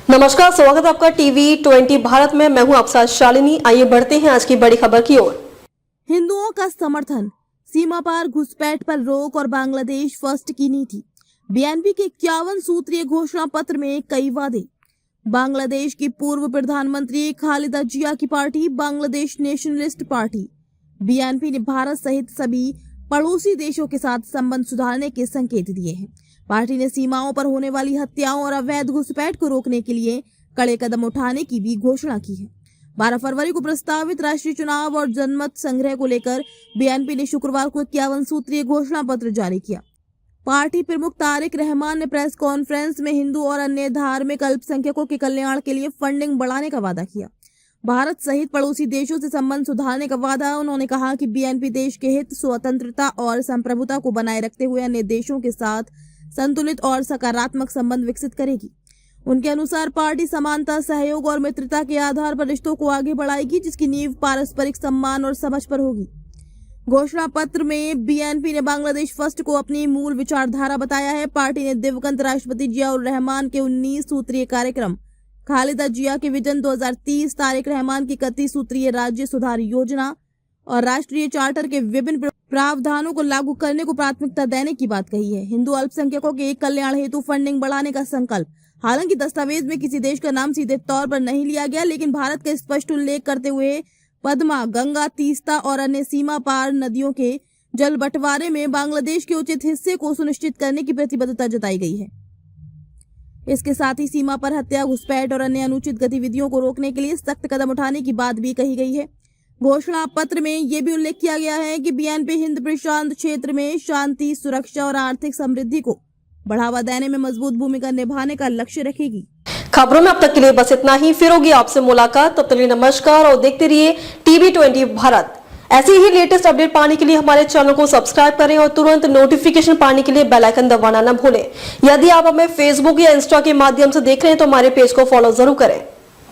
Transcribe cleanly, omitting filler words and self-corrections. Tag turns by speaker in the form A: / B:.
A: नमस्कार, स्वागत है आपका टीवी 20 भारत में। मैं हूं आपके साथ शालिनी। आइए बढ़ते हैं आज की बड़ी खबर की ओर।
B: हिंदुओं का समर्थन, सीमा पार घुसपैठ पर रोक और बांग्लादेश फर्स्ट की नीति। बीएनपी के 51 सूत्रीय घोषणा पत्र में कई वादे। बांग्लादेश की पूर्व प्रधानमंत्री खालिदा जिया की party Bangladesh nationalist party BNP ने भारत सहित सभी पड़ोसी देशों के साथ संबंध सुधारने के संकेत दिए हैं। पार्टी ने सीमाओं पर होने वाली हत्याओं और अवैध घुसपैठ को रोकने के लिए कड़े कदम उठाने की भी घोषणा की है। 12 फरवरी को प्रस्तावित राष्ट्रीय चुनाव और जनमत संग्रह को लेकर बीएनपी ने शुक्रवार को 51 सूत्रीय घोषणा पत्र जारी किया। पार्टी प्रमुख तारिक रहमान ने प्रेस कॉन्फ्रेंस में हिंदू और अन्य धार्मिक अल्पसंख्यकों के कल्याण के लिए फंडिंग बढ़ाने का वादा किया। भारत सहित पड़ोसी देशों से संबंध सुधारने का वादा। उन्होंने कहा कि बीएनपी देश के हित, स्वतंत्रता और संप्रभुता को बनाए रखते हुए अन्य देशों के साथ संतुलित और सकारात्मक संबंध विकसित करेगी। उनके अनुसार पार्टी समानता, सहयोग और मित्रता के आधार पर रिश्तों को आगे बढ़ाएगी, जिसकी नींव पारस्परिक सम्मान और समझ पर होगी। घोषणा पत्र में बीएनपी ने बांग्लादेश फर्स्ट को अपनी मूल विचारधारा बताया है। पार्टी ने दिवंगत राष्ट्रपति जियाउर रहमान के 19 सूत्रीय कार्यक्रम, खालिदा जिया के विजन 2030, तारिक रहमान की 31 सूत्रीय राज्य सुधार योजना और राष्ट्रीय चार्टर के विभिन्न प्रावधानों को लागू करने को प्राथमिकता देने की बात कही है। हिंदू अल्पसंख्यकों के कल्याण हेतु फंडिंग बढ़ाने का संकल्प। हालांकि दस्तावेज में किसी देश का नाम सीधे तौर पर नहीं लिया गया, लेकिन भारत का स्पष्ट उल्लेख करते हुए पद्मा, गंगा, तीस्ता और अन्य सीमा पार नदियों के जल बंटवारे में बांग्लादेश के उचित हिस्से को सुनिश्चित करने की प्रतिबद्धता जताई गई है। इसके साथ ही सीमा पर हत्या, घुसपैठ और अन्य अनुचित गतिविधियों को रोकने के लिए सख्त कदम उठाने की बात भी कही गई है। घोषणा पत्र में यह भी उल्लेख किया गया है कि बीएनपी हिंद प्रशांत क्षेत्र में शांति, सुरक्षा और आर्थिक समृद्धि को बढ़ावा देने में मजबूत भूमिका निभाने का लक्ष्य रखेगी।
A: खबरों में अब तक के लिए बस इतना ही। फिर होगी आपसे मुलाकात, तब तक के लिए नमस्कार और देखते रहिए टीवी 20 भारत। ऐसे ही लेटेस्ट अपडेट पाने के लिए हमारे चैनल को सब्सक्राइब करें और तुरंत नोटिफिकेशन पाने के लिए बेल आइकन दबाना न भूलें। यदि आप हमें फेसबुक या इंस्टा के माध्यम से देख रहे हैं तो हमारे पेज को फॉलो जरूर करें।